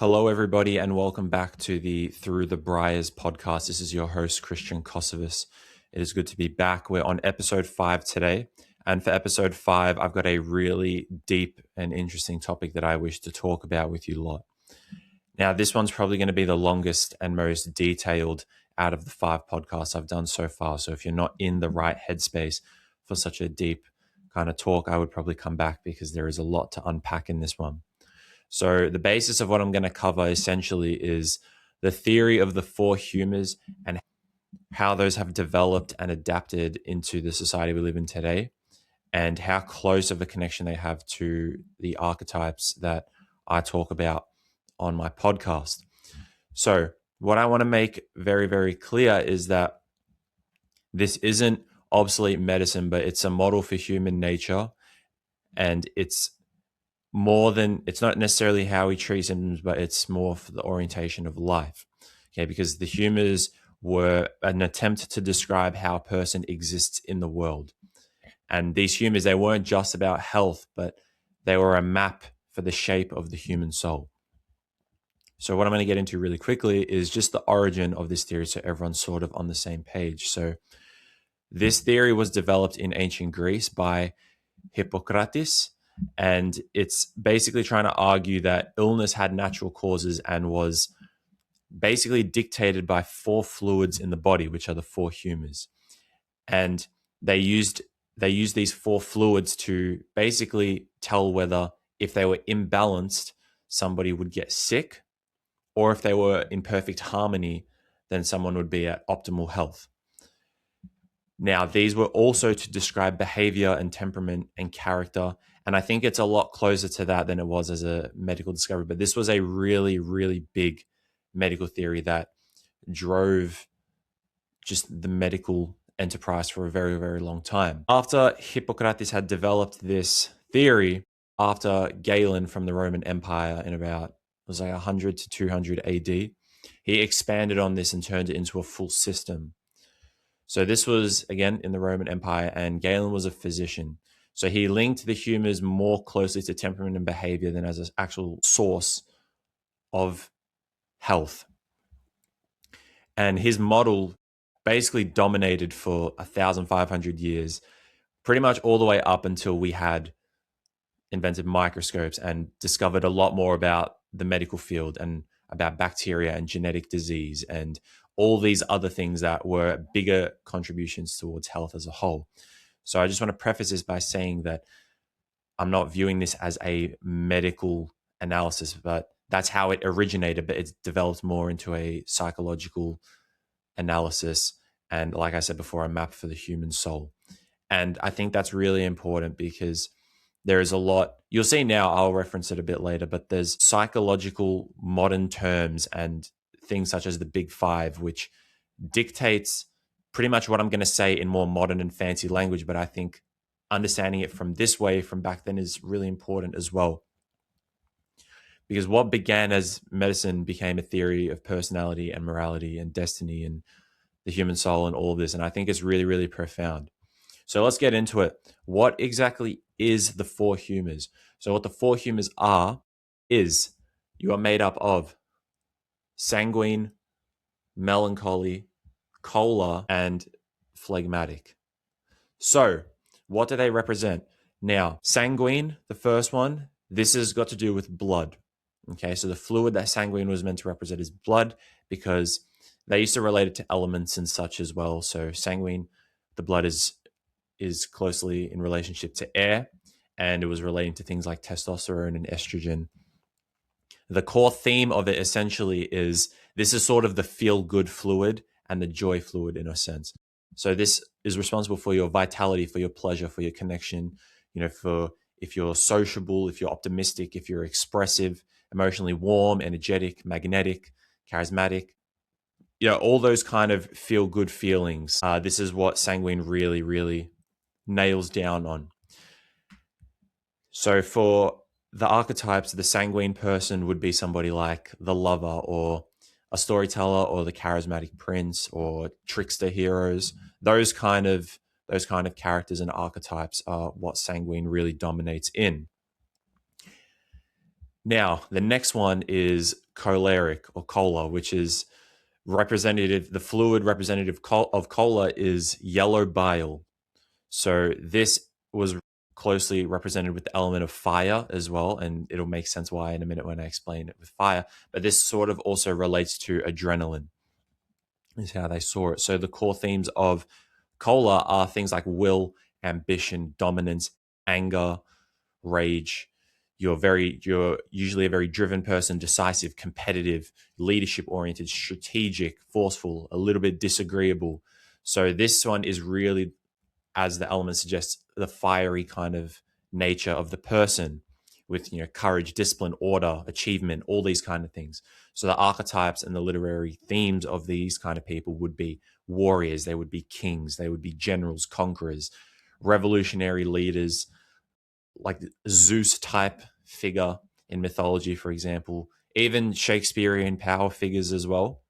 Hello, everybody, and welcome back to the Through the Briars podcast. This is your host, Christian Kosovus. It is good to be back. We're on episode 5 today. And for episode 5, I've got a really deep and interesting topic that I wish to talk about with you lot. Now, this one's probably going to be the longest and most detailed out of the 5 podcasts I've done so far. So if you're not in the right headspace for such a deep kind of talk, I would probably come back because there is a lot to unpack in this one. So the basis of what I'm going to cover essentially is the theory of the four humours and how those have developed and adapted into the society we live in today, and how close of a connection they have to the archetypes that I talk about on my podcast. So what I want to make very, very clear is that this isn't obsolete medicine, but it's a model for human nature, and it's not necessarily how we treat symptoms, but it's more for the orientation of life. Okay, because the humours were an attempt to describe how a person exists in the world. And these humours, they weren't just about health, but they were a map for the shape of the human soul. So what I'm going to get into really quickly is just the origin of this theory, so everyone's sort of on the same page. So this theory was developed in ancient Greece by Hippocrates, and it's basically trying to argue that illness had natural causes and was basically dictated by 4 fluids in the body, which are the 4 humours. And they used these 4 fluids to basically tell whether, if they were imbalanced, somebody would get sick, or if they were in perfect harmony, then someone would be at optimal health. Now, these were also to describe behavior and temperament and character. And I think it's a lot closer to that than it was as a medical discovery. But this was a really, really big medical theory that drove just the medical enterprise for a very, very long time. After Hippocrates had developed this theory, after Galen from the Roman Empire in about, it was like 100 to 200 AD, he expanded on this and turned it into a full system. So this was, again, in the Roman Empire, and Galen was a physician. So he linked the humours more closely to temperament and behavior than as an actual source of health. And his model basically dominated for 1,500 years, pretty much all the way up until we had invented microscopes and discovered a lot more about the medical field and about bacteria and genetic disease and all these other things that were bigger contributions towards health as a whole. So I just want to preface this by saying that I'm not viewing this as a medical analysis, but that's how it originated, but it's developed more into a psychological analysis. And like I said before, a map for the human soul. And I think that's really important because there is a lot, you'll see now, I'll reference it a bit later, but there's psychological modern terms and things such as the Big Five, which dictates pretty much what I'm going to say in more modern and fancy language. But I think understanding it from this way, from back then, is really important as well. Because what began as medicine became a theory of personality and morality and destiny and the human soul and all of this. And I think it's really, really profound. So let's get into it. What exactly is the 4 humours? So what the 4 humours are is you are made up of sanguine, melancholy, choler, and phlegmatic. So what do they represent? Now, sanguine, the first one, this has got to do with blood. Okay, so the fluid that sanguine was meant to represent is blood, because they used to relate it to elements and such as well. So sanguine, the blood is closely in relationship to air, and it was relating to things like testosterone and estrogen. The core theme of it essentially is this is sort of the feel-good fluid and the joy fluid in a sense. So this is responsible for your vitality, for your pleasure, for your connection, for if you're sociable, if you're optimistic, if you're expressive, emotionally warm, energetic, magnetic, charismatic, all those kind of feel-good feelings. This is what sanguine really, really nails down on. So for the archetypes, the sanguine person would be somebody like the lover or a storyteller or the charismatic prince or trickster heroes. Those kind of characters and archetypes are what sanguine really dominates in. Now, the next one is choleric or choler, which is representative, the fluid representative of choler is yellow bile. So this was closely represented with the element of fire as well, and it'll make sense why in a minute when I explain it with fire. But this sort of also relates to adrenaline, is how they saw it. So the core themes of choler are things like will, ambition, dominance, anger, rage. You're usually a very driven person, decisive, competitive, leadership oriented, strategic, forceful, a little bit disagreeable. So this one is really, as the element suggests, the fiery kind of nature of the person with, courage, discipline, order, achievement, all these kind of things. So the archetypes and the literary themes of these kind of people would be warriors, they would be kings, they would be generals, conquerors, revolutionary leaders, like Zeus type figure in mythology, for example, even Shakespearean power figures as well.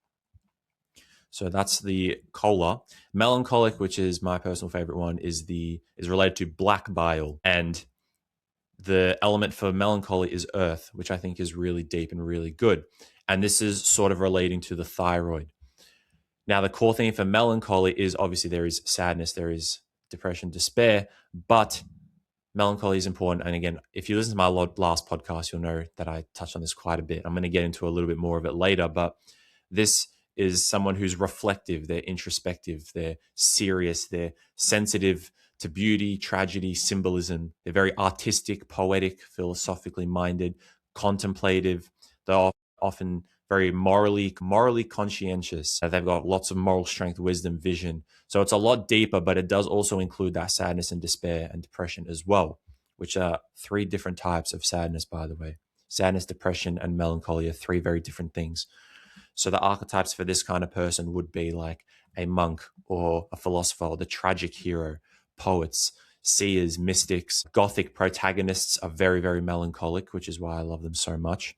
So that's the choler. Melancholic, which is my personal favorite one, is related to black bile, and the element for melancholy is earth, which I think is really deep and really good. And this is sort of relating to the thyroid. Now, the core theme for melancholy is obviously there is sadness, there is depression, despair, but melancholy is important. And again, if you listen to my last podcast, you'll know that I touched on this quite a bit. I'm going to get into a little bit more of it later, but this is someone who's reflective, they're introspective, they're serious, they're sensitive to beauty, tragedy, symbolism. They're very artistic, poetic, philosophically minded, contemplative. They're often very morally conscientious. They've got lots of moral strength, wisdom, vision. So it's a lot deeper, but it does also include that sadness and despair and depression as well, which are three different types of sadness, by the way. Sadness, depression, and melancholy are three very different things. So the archetypes for this kind of person would be like a monk or a philosopher, or the tragic hero, poets, seers, mystics. Gothic protagonists are very, very melancholic, which is why I love them so much.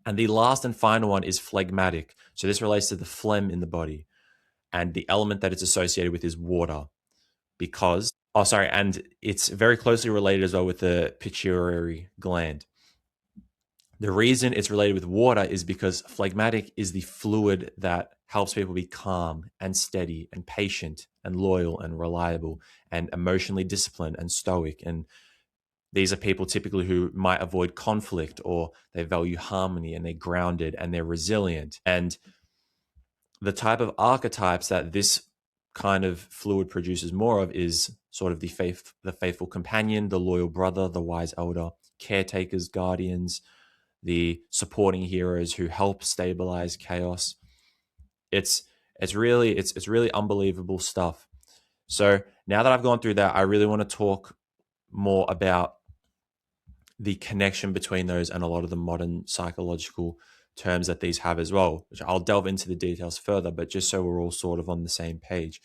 And the last and final one is phlegmatic. So this relates to the phlegm in the body. And the element that it's associated with is water. And it's very closely related as well with the pituitary gland. The reason it's related with water is because phlegmatic is the fluid that helps people be calm and steady and patient and loyal and reliable and emotionally disciplined and stoic. And these are people typically who might avoid conflict, or they value harmony, and they're grounded and they're resilient. And the type of archetypes that this kind of fluid produces more of is sort of the faithful companion, the loyal brother, the wise elder, caretakers, guardians, the supporting heroes who help stabilize chaos. It's really unbelievable stuff. So now that I've gone through that, I really want to talk more about the connection between those and a lot of the modern psychological terms that these have as well, which I'll delve into the details further, but just so we're all sort of on the same page.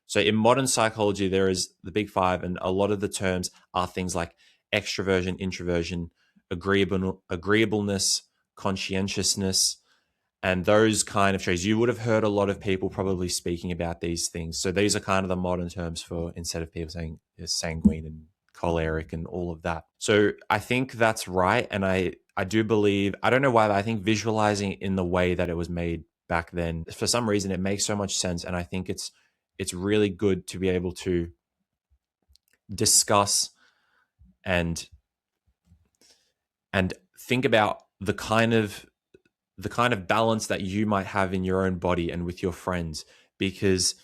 So in modern psychology, there is the big five, and a lot of the terms are things like extroversion, introversion, agreeableness, conscientiousness, and those kind of traits. You would have heard a lot of people probably speaking about these things. So these are kind of the modern terms for, instead of people saying sanguine and choleric and all of that. So I think that's right. And I do believe, I don't know why, but I think visualizing in the way that it was made back then, for some reason, it makes so much sense. And I think it's really good to be able to discuss and think about the kind of balance that you might have in your own body and with your friends. Because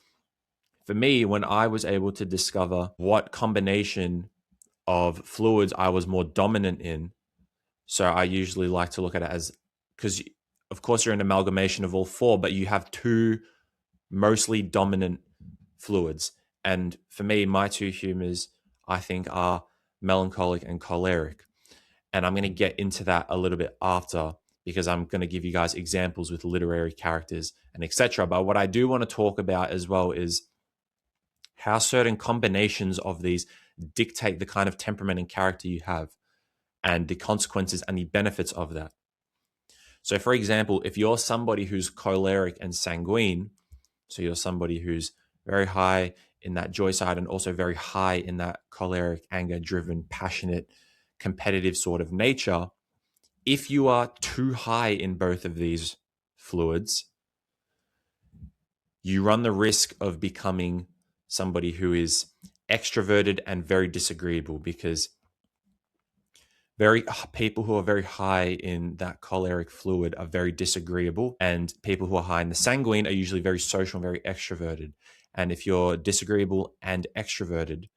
for me, when I was able to discover what combination of fluids I was more dominant in, so I usually like to look at it as, because of course you're an amalgamation of all four, but you have two mostly dominant fluids. And for me, my two humors, I think, are melancholic and choleric. And I'm going to get into that a little bit after, because I'm going to give you guys examples with literary characters and etc. But what I do want to talk about as well is how certain combinations of these dictate the kind of temperament and character you have, and the consequences and the benefits of that. So for example, if you're somebody who's choleric and sanguine, so you're somebody who's very high in that joy side and also very high in that choleric, anger driven, passionate, competitive sort of nature, If you are too high in both of these fluids, you run the risk of becoming somebody who is extroverted and very disagreeable, because people who are very high in that choleric fluid are very disagreeable, and people who are high in the sanguine are usually very social and very extroverted. And if you're disagreeable and extroverted,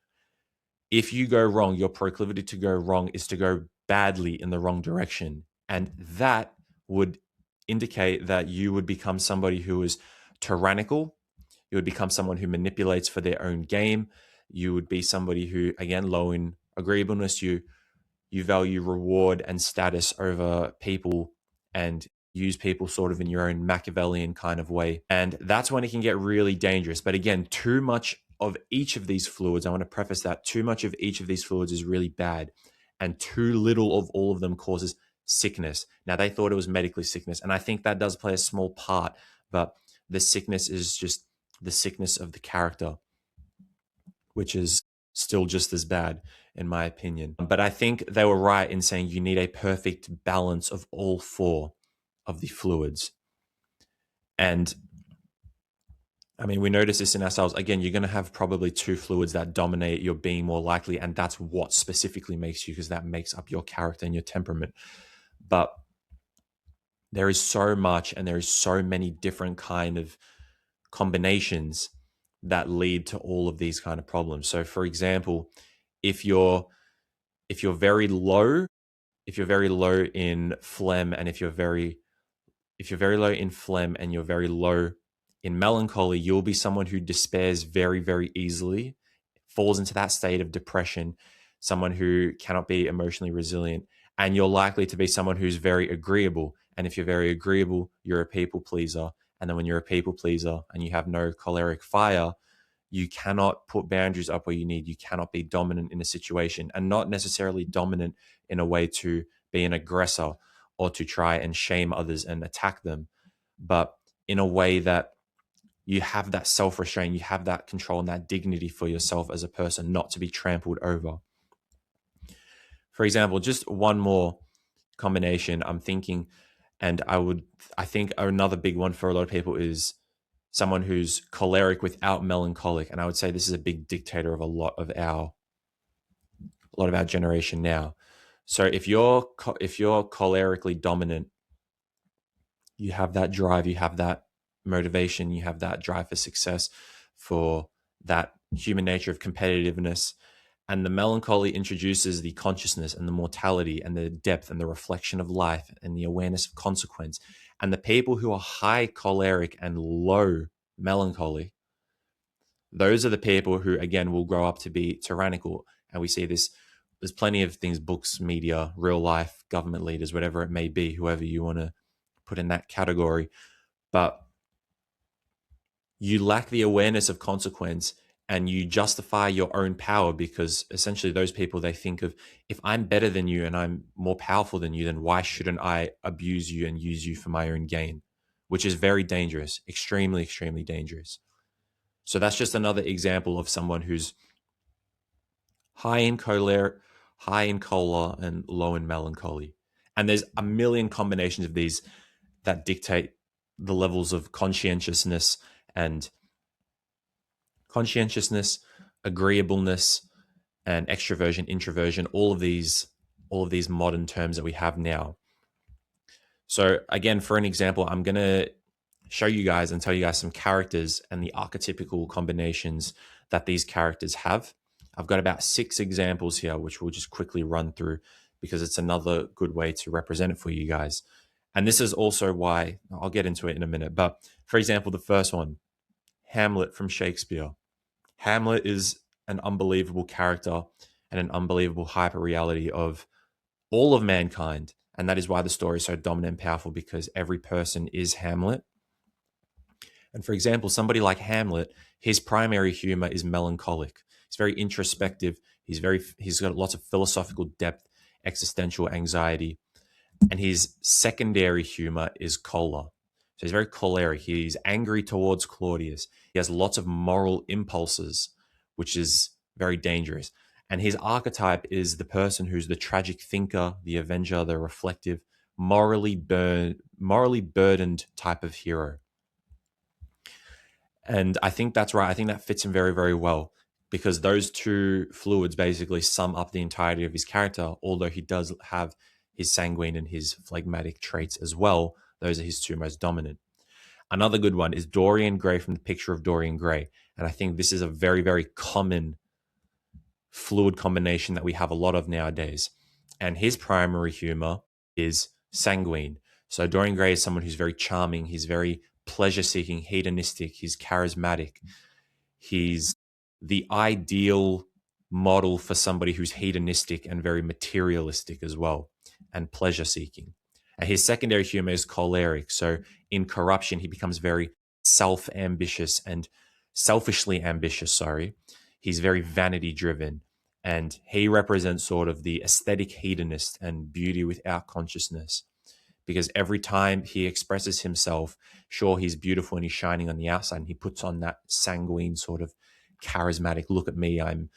if you go wrong, your proclivity to go wrong is to go badly in the wrong direction. And that would indicate that you would become somebody who is tyrannical. You would become someone who manipulates for their own game. You would be somebody who, again, low in agreeableness. You value reward and status over people, and use people sort of in your own Machiavellian kind of way. And that's when it can get really dangerous. But again, too much of each of these fluids, I want to preface that too much of each of these fluids is really bad, and too little of all of them causes sickness. Now, they thought it was medically sickness, and I think that does play a small part, but the sickness is just the sickness of the character, which is still just as bad, in my opinion. But I think they were right in saying you need a perfect balance of all four of the fluids. And I mean, we notice this in ourselves. Again, you're going to have probably two fluids that dominate your being more likely, and that's what specifically makes you, because that makes up your character and your temperament. But there is so much, and there is so many different kind of combinations that lead to all of these kind of problems. So, for example, if you're very low, if you're very low in phlegm, and if you're very low in phlegm and you're very low in melancholy, you'll be someone who despairs very, very easily, falls into that state of depression, someone who cannot be emotionally resilient. And you're likely to be someone who's very agreeable. And if you're very agreeable, you're a people pleaser. And then when you're a people pleaser and you have no choleric fire, you cannot put boundaries up where you need. You cannot be dominant in a situation, and not necessarily dominant in a way to be an aggressor or to try and shame others and attack them, but in a way that you have that self-restraint, you have that control and that dignity for yourself as a person, not to be trampled over. For example, just one more combination I'm thinking, and I think another big one for a lot of people is someone who's choleric without melancholic. And I would say this is a big dictator of a lot of our generation now. So if you're cholerically dominant, you have that drive, you have that motivation, you have that drive for success, for that human nature of competitiveness. And the melancholy introduces the consciousness and the mortality and the depth and the reflection of life and the awareness of consequence. And the people who are high choleric and low melancholy, those are the people who, again, will grow up to be tyrannical. And we see this, there's plenty of things, books, media, real life, government leaders, whatever it may be, whoever you want to put in that category. But you lack the awareness of consequence, and you justify your own power, because essentially those people, they think of, if I'm better than you and I'm more powerful than you, then why shouldn't I abuse you and use you for my own gain? Which is very dangerous, extremely, extremely dangerous. So that's just another example of someone who's high in choler, and low in melancholy. And there's a million combinations of these that dictate the levels of conscientiousness, agreeableness, and extroversion, introversion, all of these modern terms that we have now. So again, for an example, I'm going to show you guys and tell you guys some characters and the archetypical combinations that these characters have. I've got about 6 examples here, which we'll just quickly run through, because it's another good way to represent it for you guys. And this is also why, I'll get into it in a minute. But for example, the first one, Hamlet from Shakespeare. Hamlet is an unbelievable character and an unbelievable hyperreality of all of mankind. And that is why the story is so dominant and powerful, because every person is Hamlet. And for example, somebody like Hamlet, his primary humor is melancholic. He's very introspective. He's got lots of philosophical depth, existential anxiety. And his secondary humor is choler. So he's very choleric. He's angry towards Claudius. He has lots of moral impulses, which is very dangerous. And his archetype is the person who's the tragic thinker, the avenger, the reflective, morally burdened type of hero. And I think that's right. I think that fits him very, very well, because those two fluids basically sum up the entirety of his character, although he does have his sanguine and his phlegmatic traits as well. Those are his two most dominant. Another good one is Dorian Gray from the Picture of Dorian Gray. And I think this is a very, very common fluid combination that we have a lot of nowadays. And his primary humor is sanguine. So Dorian Gray is someone who's very charming. He's very pleasure-seeking, hedonistic. He's charismatic. He's the ideal model for somebody who's hedonistic and very materialistic as well, and pleasure-seeking. And his secondary humor is choleric. So in corruption, he becomes very self-ambitious and selfishly ambitious, sorry. He's very vanity-driven. And he represents sort of the aesthetic hedonist and beauty without consciousness, because every time he expresses himself, sure, he's beautiful and he's shining on the outside, and he puts on that sanguine sort of charismatic, look at me, I'm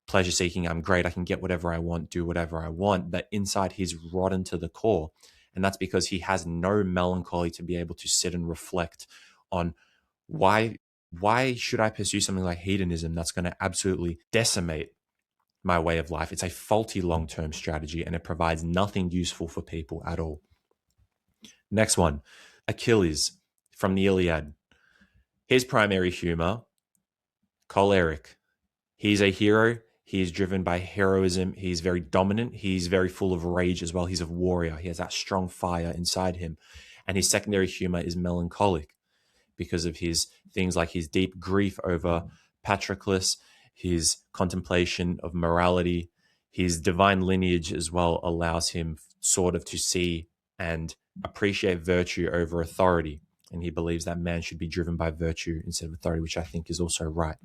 pleasure seeking, I'm great, I can get whatever I want, do whatever I want. But inside, he's rotten to the core. And that's because he has no melancholy to be able to sit and reflect on why should I pursue something like hedonism that's going to absolutely decimate my way of life. It's a faulty long-term strategy, and it provides nothing useful for people at all. Next one, Achilles from the Iliad. His primary humor, choleric. He's a hero. He is driven by heroism. He's very dominant. He's very full of rage as well. He's a warrior. He has that strong fire inside him. And his secondary humor is melancholic, because of his things like his deep grief over Patroclus, his contemplation of morality, his divine lineage as well allows him sort of to see and appreciate virtue over authority. And he believes that man should be driven by virtue instead of authority, which I think is also right.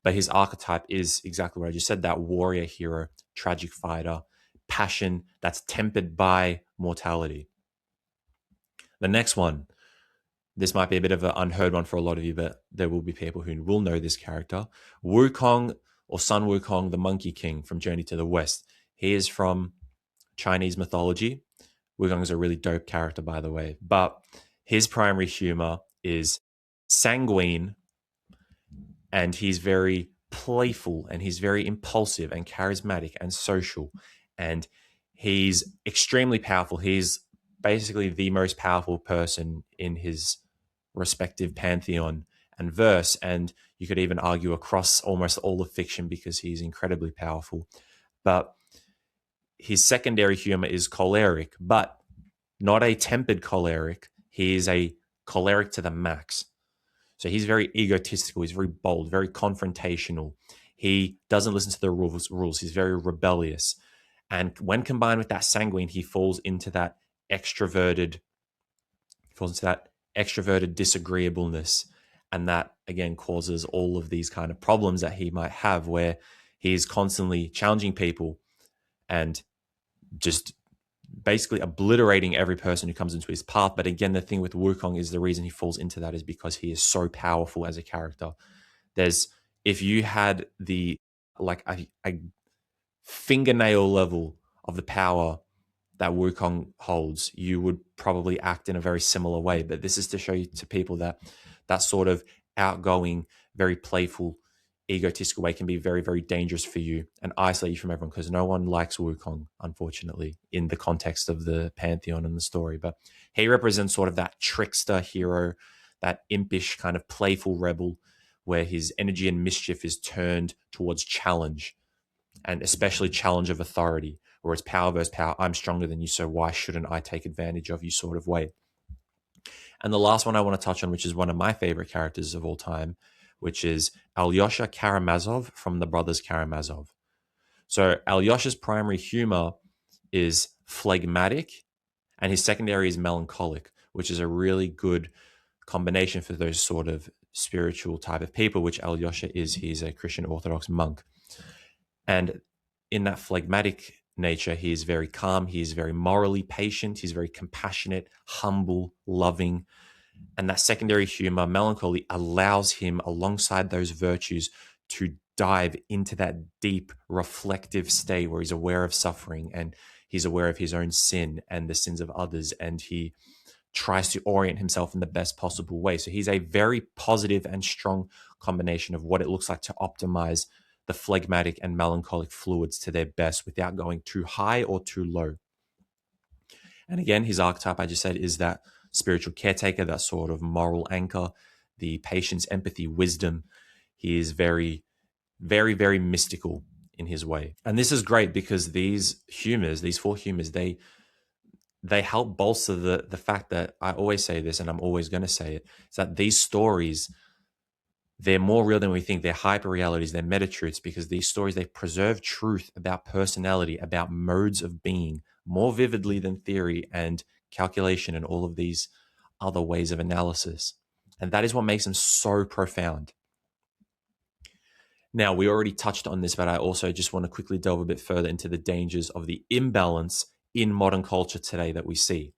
But his archetype is exactly what I just said, that warrior hero, tragic fighter, passion that's tempered by mortality. The next one, this might be a bit of an unheard one for a lot of you, but there will be people who will know this character. Wukong, or Sun Wukong, the Monkey King from Journey to the West. He is from Chinese mythology. Wukong is a really dope character, by the way. But his primary humor is sanguine, and he's very playful, and he's very impulsive and charismatic and social. And he's extremely powerful. He's basically the most powerful person in his respective pantheon and verse, and you could even argue across almost all of fiction, because he's incredibly powerful. But his secondary humor is choleric, but not a tempered choleric. He is a choleric to the max. So he's very egotistical. He's very bold, very confrontational. He doesn't listen to the rules. He's very rebellious. And when combined with that sanguine, he falls into that extroverted disagreeableness. And that, again, causes all of these kind of problems that he might have, where he's constantly challenging people and just basically obliterating every person who comes into his path. But again, the thing with Wukong is the reason he falls into that is because he is so powerful as a character. If you had a fingernail level of the power that Wukong holds, you would probably act in a very similar way. But this is to show you to people that sort of outgoing, very playful, egotistical way can be very, very dangerous for you and isolate you from everyone, because no one likes Wukong, unfortunately, in the context of the pantheon and the story. But he represents sort of that trickster hero, that impish kind of playful rebel, where his energy and mischief is turned towards challenge, and especially challenge of authority, where it's power versus power. I'm stronger than you, so why shouldn't I take advantage of you sort of way. And the last one I want to touch on, which is one of my favorite characters of all time, which is Alyosha Karamazov from the Brothers Karamazov. So Alyosha's primary humor is phlegmatic, and his secondary is melancholic, which is a really good combination for those sort of spiritual type of people, which Alyosha is. He's a Christian Orthodox monk. And in that phlegmatic nature, he is very calm. He is very morally patient. He's very compassionate, humble, loving. And that secondary humor, melancholy, allows him, alongside those virtues, to dive into that deep reflective state where he's aware of suffering, and He's aware of his own sin and the sins of others, and he tries to orient himself in the best possible way. So he's a very positive and strong combination of what it looks like to optimize the phlegmatic and melancholic fluids to their best without going too high or too low. And again, his archetype, I just said, is that spiritual caretaker, that sort of moral anchor, the patience, empathy, wisdom. He is very, very, very mystical in his way. And this is great because these humors, these four humors, they help bolster the fact that I always say this, and I'm always going to say it, is that these stories, they're more real than we think. They're hyper realities, they're meta truths, because these stories, they preserve truth about personality, about modes of being more vividly than theory and calculation and all of these other ways of analysis. And that is what makes them so profound. Now, we already touched on this, but I also just want to quickly delve a bit further into the dangers of the imbalance in modern culture today that we see.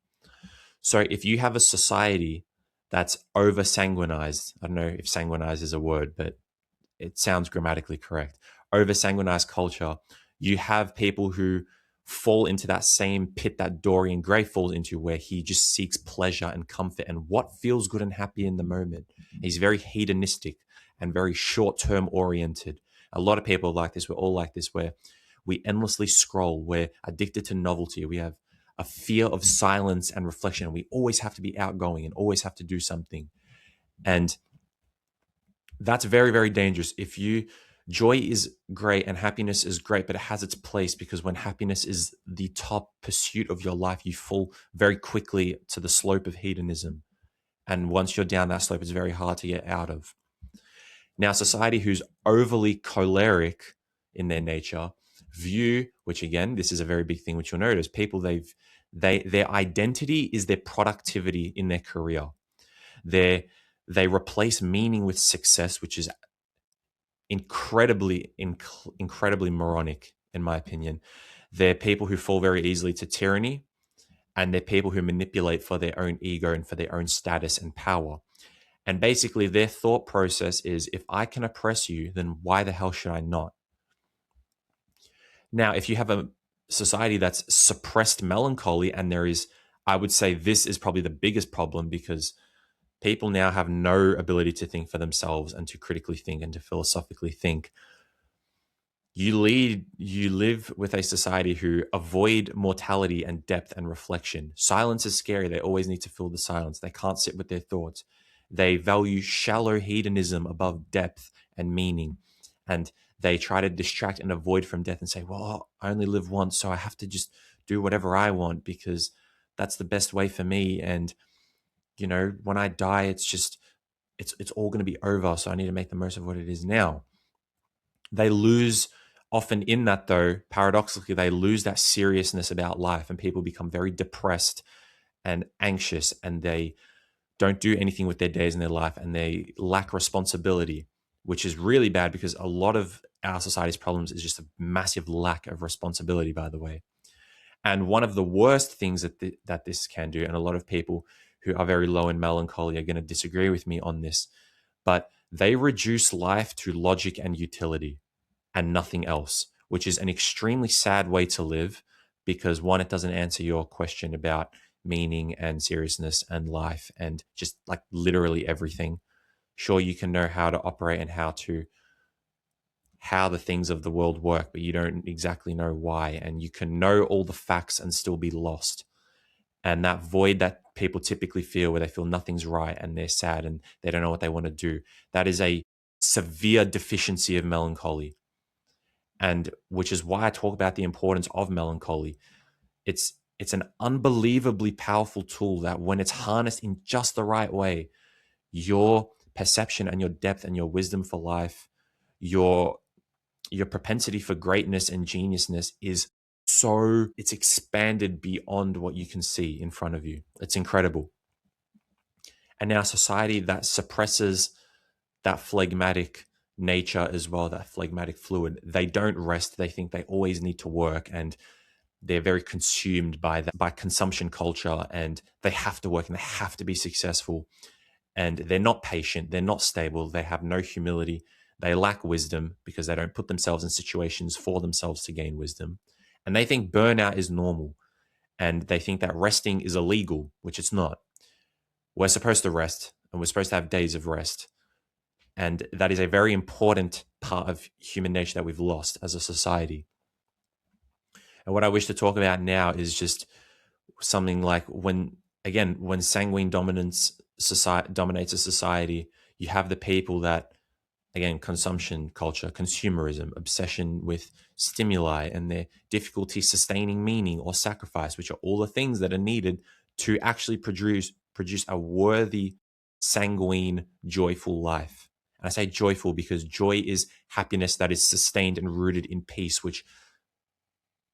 So if you have a society that's over sanguinized, I don't know if sanguinized is a word, but it sounds grammatically correct. Over sanguinized culture, you have people who fall into that same pit that Dorian Gray falls into, where he just seeks pleasure and comfort and what feels good and happy in the moment. He's very hedonistic and very short-term oriented. A lot of people are like this. We're all like this, where we endlessly scroll. We're addicted to novelty. We have a fear of silence and reflection. We always have to be outgoing and always have to do something. And that's very, very dangerous. Joy is great and happiness is great, but it has its place, because when happiness is the top pursuit of your life, you fall very quickly to the slope of hedonism. And once you're down that slope, it's very hard to get out of. Now, society who's overly choleric in their nature view, which again, this is a very big thing, which you'll notice, people their identity is their productivity in their career. They replace meaning with success, which is incredibly moronic, in my opinion. They're people who fall very easily to tyranny, and they're people who manipulate for their own ego and for their own status and power. And basically, their thought process is, if I can oppress you, then why the hell should I not? Now, if you have a society that's suppressed melancholy, and I would say this is probably the biggest problem, because people now have no ability to think for themselves and to critically think and to philosophically think. You live with a society who avoid mortality and depth and reflection. Silence is scary. They always need to fill the silence. They can't sit with their thoughts. They value shallow hedonism above depth and meaning. And they try to distract and avoid from death and say, well, I only live once, so I have to just do whatever I want because that's the best way for me. And, when I die, it's all going to be over. So I need to make the most of what it is now. They lose, often in that though, paradoxically, they lose that seriousness about life, and people become very depressed and anxious, and they don't do anything with their days in their life, and they lack responsibility, which is really bad, because a lot of our society's problems is just a massive lack of responsibility, by the way. And one of the worst things that this can do, and a lot of people who are very low in melancholy are going to disagree with me on this, but they reduce life to logic and utility and nothing else, which is an extremely sad way to live, because one, it doesn't answer your question about meaning and seriousness and life and just like literally everything. Sure, you can know how to operate and how the things of the world work, but you don't exactly know why. And you can know all the facts and still be lost. And that void that people typically feel, where they feel nothing's right and they're sad and they don't know what they want to do, that is a severe deficiency of melancholy. And which is why I talk about the importance of melancholy. It's an unbelievably powerful tool that, when it's harnessed in just the right way, your perception and your depth and your wisdom for life, your propensity for greatness and geniusness it's expanded beyond what you can see in front of you. It's incredible. And now society that suppresses that phlegmatic nature as well, that phlegmatic fluid, they don't rest. They think they always need to work, and they're very consumed by consumption culture, and they have to work and they have to be successful. And they're not patient. They're not stable. They have no humility. They lack wisdom because they don't put themselves in situations for themselves to gain wisdom. And they think burnout is normal. And they think that resting is illegal, which it's not. We're supposed to rest, and we're supposed to have days of rest. And that is a very important part of human nature that we've lost as a society. And what I wish to talk about now is just something like when sanguine dominates a society, you have the people that, again, consumption culture, consumerism, obsession with stimuli, and their difficulty sustaining meaning or sacrifice, which are all the things that are needed to actually produce a worthy, sanguine, joyful life. And I say joyful because joy is happiness that is sustained and rooted in peace, which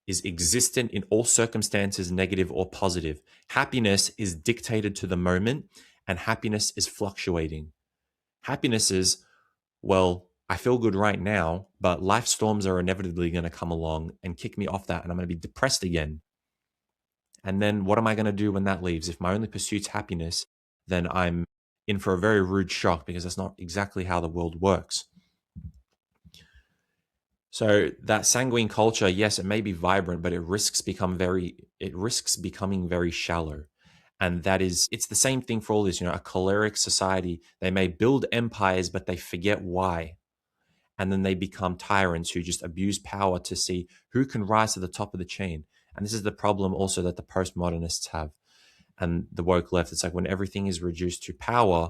is existent in all circumstances, negative or positive. Happiness is dictated to the moment, and happiness is fluctuating. Happiness is, well, I feel good right now, but life storms are inevitably going to come along and kick me off that, and I'm going to be depressed again. And then what am I going to do when that leaves? If my only pursuit's happiness, then I'm in for a very rude shock, because that's not exactly how the world works. So that sanguine culture, yes, it may be vibrant, but it risks becoming very shallow. And it's the same thing for all this, a choleric society, they may build empires, but they forget why. And then they become tyrants who just abuse power to see who can rise to the top of the chain. And this is the problem also that the postmodernists have and the woke left. It's like when everything is reduced to power,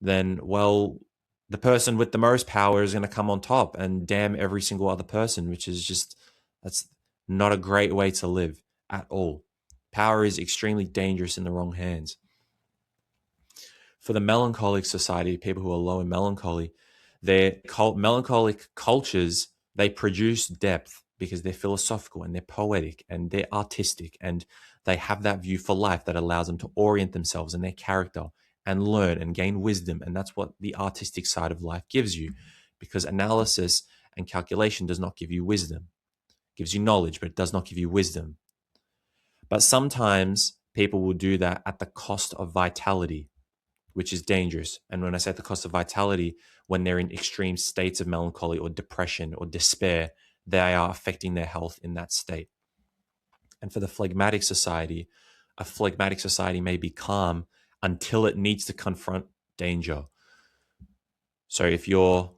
then, well, the person with the most power is going to come on top and damn every single other person, which is that's not a great way to live at all. Power is extremely dangerous in the wrong hands. For the melancholic society, people who are low in melancholy, their melancholic cultures, they produce depth because they're philosophical and they're poetic and they're artistic, and they have that view for life that allows them to orient themselves and their character and learn and gain wisdom. And that's what the artistic side of life gives you, because analysis and calculation does not give you wisdom. It gives you knowledge, but it does not give you wisdom. But sometimes people will do that at the cost of vitality, which is dangerous. And when I say at the cost of vitality, when they're in extreme states of melancholy or depression or despair, they are affecting their health in that state. And for the phlegmatic society, a phlegmatic society may be calm until it needs to confront danger. So if you're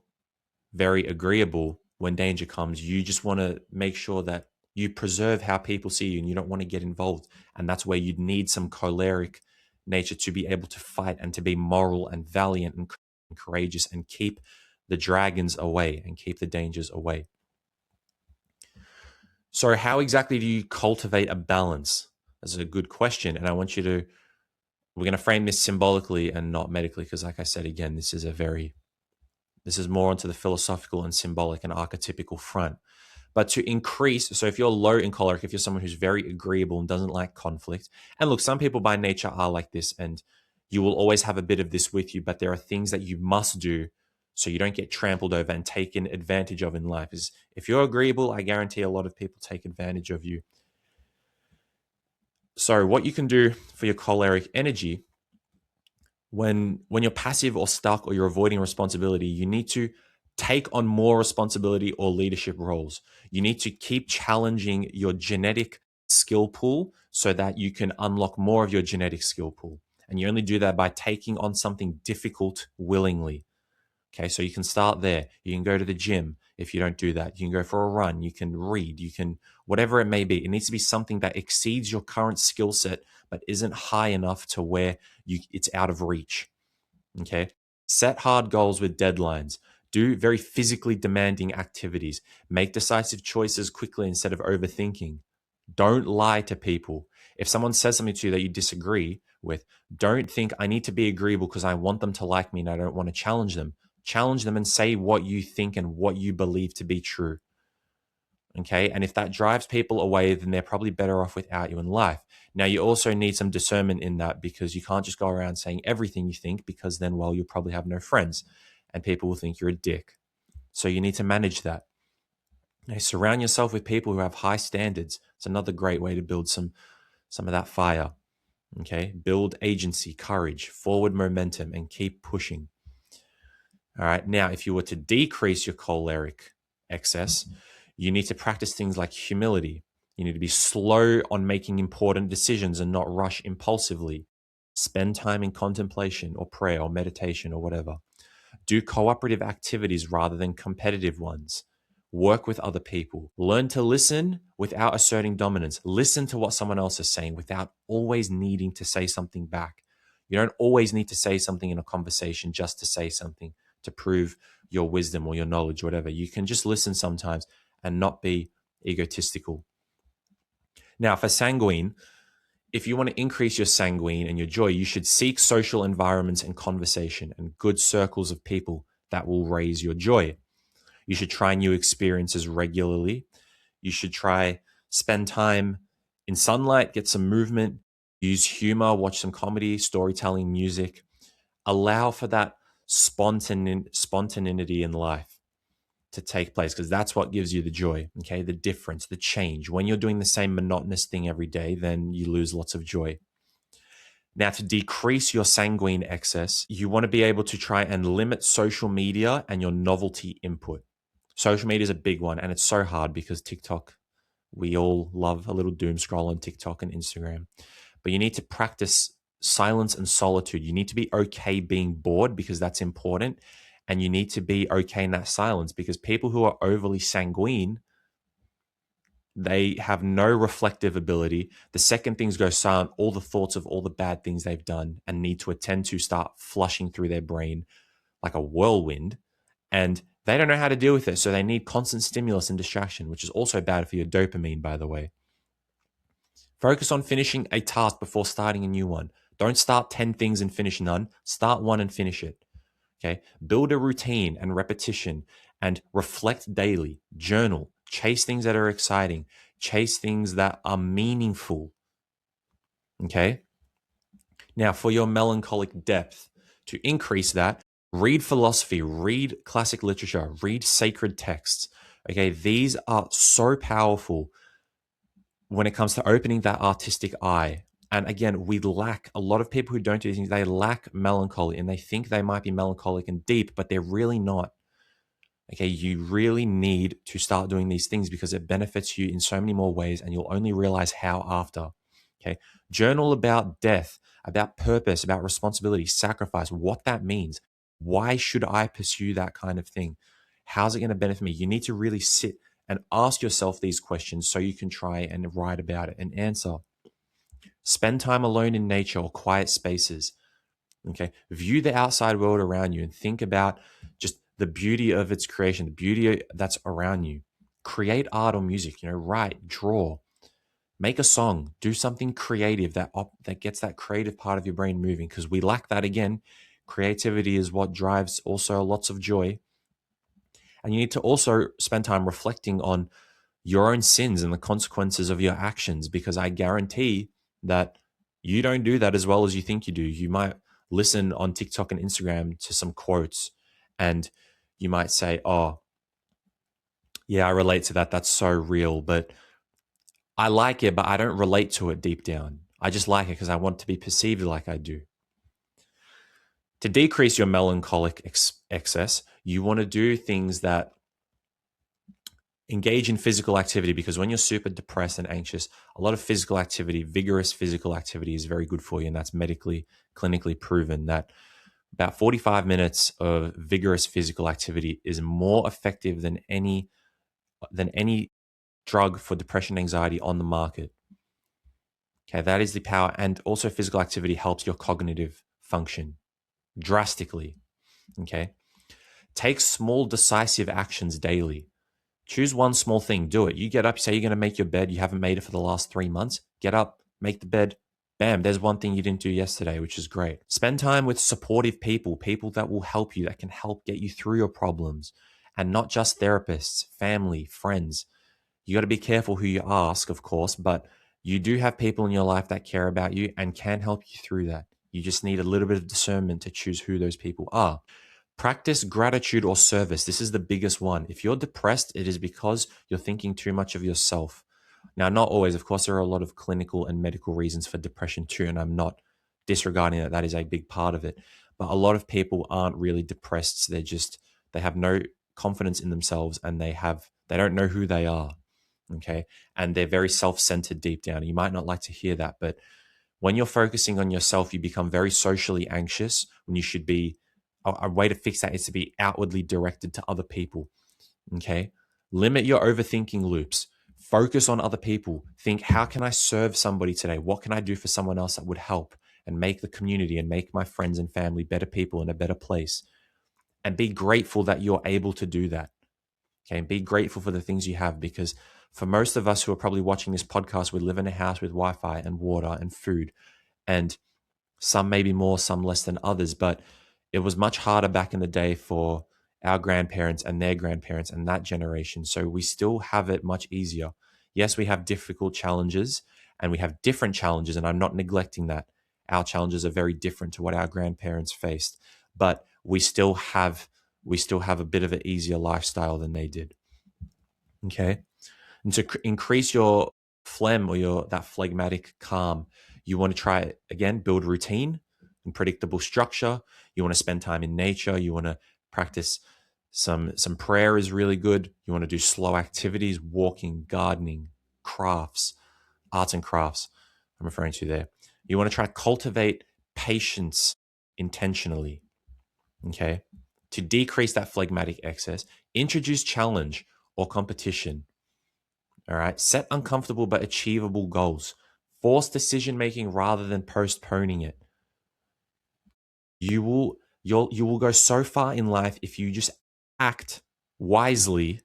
very agreeable, when danger comes, you just want to make sure that you preserve how people see you and you don't want to get involved. And that's where you'd need some choleric nature to be able to fight and to be moral and valiant and courageous and keep the dragons away and keep the dangers away. So how exactly do you cultivate a balance? That's a good question. And we're going to frame this symbolically and not medically, because like I said, again, this is more onto the philosophical and symbolic and archetypical front. But to increase, so if you're low in choleric, if you're someone who's very agreeable and doesn't like conflict, and look, some people by nature are like this, and you will always have a bit of this with you, but there are things that you must do so you don't get trampled over and taken advantage of in life. Is if you're agreeable, I guarantee a lot of people take advantage of you. So what you can do for your choleric energy, when you're passive or stuck or you're avoiding responsibility, you need to take on more responsibility or leadership roles. You need to keep challenging your genetic skill pool so that you can unlock more of your genetic skill pool. And you only do that by taking on something difficult willingly. Okay, so you can start there. You can go to the gym if you don't do that. You can go for a run. You can read. You can, whatever it may be. It needs to be something that exceeds your current skill set, but isn't high enough to where it's out of reach. Okay, set hard goals with deadlines. Do very physically demanding activities. Make decisive choices quickly instead of overthinking. Don't lie to people. If someone says something to you that you disagree with, don't think I need to be agreeable because I want them to like me and I don't want to challenge them. Challenge them and say what you think and what you believe to be true. Okay. And if that drives people away, then they're probably better off without you in life. Now, you also need some discernment in that, because you can't just go around saying everything you think, because then, well, you'll probably have no friends and people will think you're a dick. So you need to manage that. Now, surround yourself with people who have high standards. It's another great way to build some of that fire. Okay. Build agency, courage, forward momentum, and keep pushing. All right. Now, if you were to decrease your choleric excess, You need to practice things like humility. You need to be slow on making important decisions and not rush impulsively. Spend time in contemplation or prayer or meditation or whatever. Do cooperative activities rather than competitive ones. Work with other people. Learn to listen without asserting dominance. Listen to what someone else is saying without always needing to say something back. You don't always need to say something in a conversation just to say something to prove your wisdom or your knowledge or whatever. You can just listen sometimes and not be egotistical. Now, for sanguine, if you want to increase your sanguine and your joy, you should seek social environments and conversation and good circles of people that will raise your joy. You should try new experiences regularly. You should try spend time in sunlight, get some movement, use humor, watch some comedy, storytelling, music. Allow for that spontaneity in life to take place, because that's what gives you the joy, okay? The difference, the change. When you're doing the same monotonous thing every day, then you lose lots of joy. Now, to decrease your sanguine excess, you want to be able to try and limit social media and your novelty input. Social media is a big one, and it's so hard because TikTok, we all love a little doom scroll on TikTok and Instagram. But you need to practice silence and solitude. You need to be okay being bored, because that's important. And you need to be okay in that silence, because people who are overly sanguine, they have no reflective ability. The second things go silent, all the thoughts of all the bad things they've done and need to attend to start flushing through their brain like a whirlwind. And they don't know how to deal with it. So they need constant stimulus and distraction, which is also bad for your dopamine, by the way. Focus on finishing a task before starting a new one. Don't start 10 things and finish none. Start one and finish it. Okay. Build a routine and repetition and reflect daily. Journal. Chase things that are exciting. Chase things that are meaningful. Okay. Now, for your melancholic depth, to increase that, read philosophy, read classic literature, read sacred texts. Okay. These are so powerful when it comes to opening that artistic eye. And again, we lack, a lot of people who don't do these things, they lack melancholy and they think they might be melancholic and deep, but they're really not. Okay, you really need to start doing these things because it benefits you in so many more ways, and you'll only realize how after. Okay, journal about death, about purpose, about responsibility, sacrifice, what that means. Why should I pursue that kind of thing? How's it going to benefit me? You need to really sit and ask yourself these questions so you can try and write about it and answer. Spend time alone in nature or quiet spaces. Okay. View the outside world around you and think about just the beauty of its creation, the beauty that's around you. Create art or music, write, draw, make a song, do something creative that gets that creative part of your brain moving, because we lack that again. Creativity is what drives also lots of joy. And you need to also spend time reflecting on your own sins and the consequences of your actions, because I guarantee that you don't do that as well as you think you do. You might listen on TikTok and Instagram to some quotes and you might say, oh, yeah, I relate to that. That's so real. But I like it, but I don't relate to it deep down. I just like it because I want to be perceived like I do. To decrease your melancholic excess, you want to do things that engage in physical activity, because when you're super depressed and anxious, a lot of physical activity, vigorous physical activity is very good for you. And that's medically, clinically proven that about 45 minutes of vigorous physical activity is more effective than any drug for depression and anxiety on the market. Okay, that is the power. And also physical activity helps your cognitive function drastically. Okay. Take small decisive actions daily. Choose one small thing, do it. You get up, you say you're going to make your bed, you haven't made it for the last 3 months. Get up, make the bed. Bam, there's one thing you didn't do yesterday, which is great. Spend time with supportive people, people that will help you, that can help get you through your problems, and not just therapists, family, friends. You got to be careful who you ask, of course, but you do have people in your life that care about you and can help you through that. You just need a little bit of discernment to choose who those people are. Practice gratitude or service. This is the biggest one. If you're depressed, it is because you're thinking too much of yourself. Now, not always. Of course, there are a lot of clinical and medical reasons for depression too, and I'm not disregarding that. That is a big part of it. But a lot of people aren't really depressed. They have no confidence in themselves, and they They don't know who they are. Okay. And they're very self-centered deep down. You might not like to hear that, but when you're focusing on yourself, you become very socially anxious when you should be. A way to fix that is to be outwardly directed to other people. Okay. Limit your overthinking loops. Focus on other people. Think, how can I serve somebody today? What can I do for someone else that would help and make the community and make my friends and family better people in a better place? And be grateful that you're able to do that. Okay. And be grateful for the things you have, because for most of us who are probably watching this podcast, we live in a house with Wi-Fi and water and food, and some maybe more, some less than others. But it was much harder back in the day for our grandparents and their grandparents and that generation. So we still have it much easier. Yes, we have difficult challenges and we have different challenges, and I'm not neglecting that. Our challenges are very different to what our grandparents faced, but we still have a bit of an easier lifestyle than they did. Okay. And to increase your phlegm or that phlegmatic calm, you want to try again, build routine and predictable structure. You want to spend time in nature. You want to practice some prayer is really good. You want to do slow activities, walking, gardening, crafts, arts and crafts. I'm referring to there. You want to try to cultivate patience intentionally. Okay. To decrease that phlegmatic excess, introduce challenge or competition. All right. Set uncomfortable but achievable goals. Force decision making rather than postponing it. You will go so far in life if you just act wisely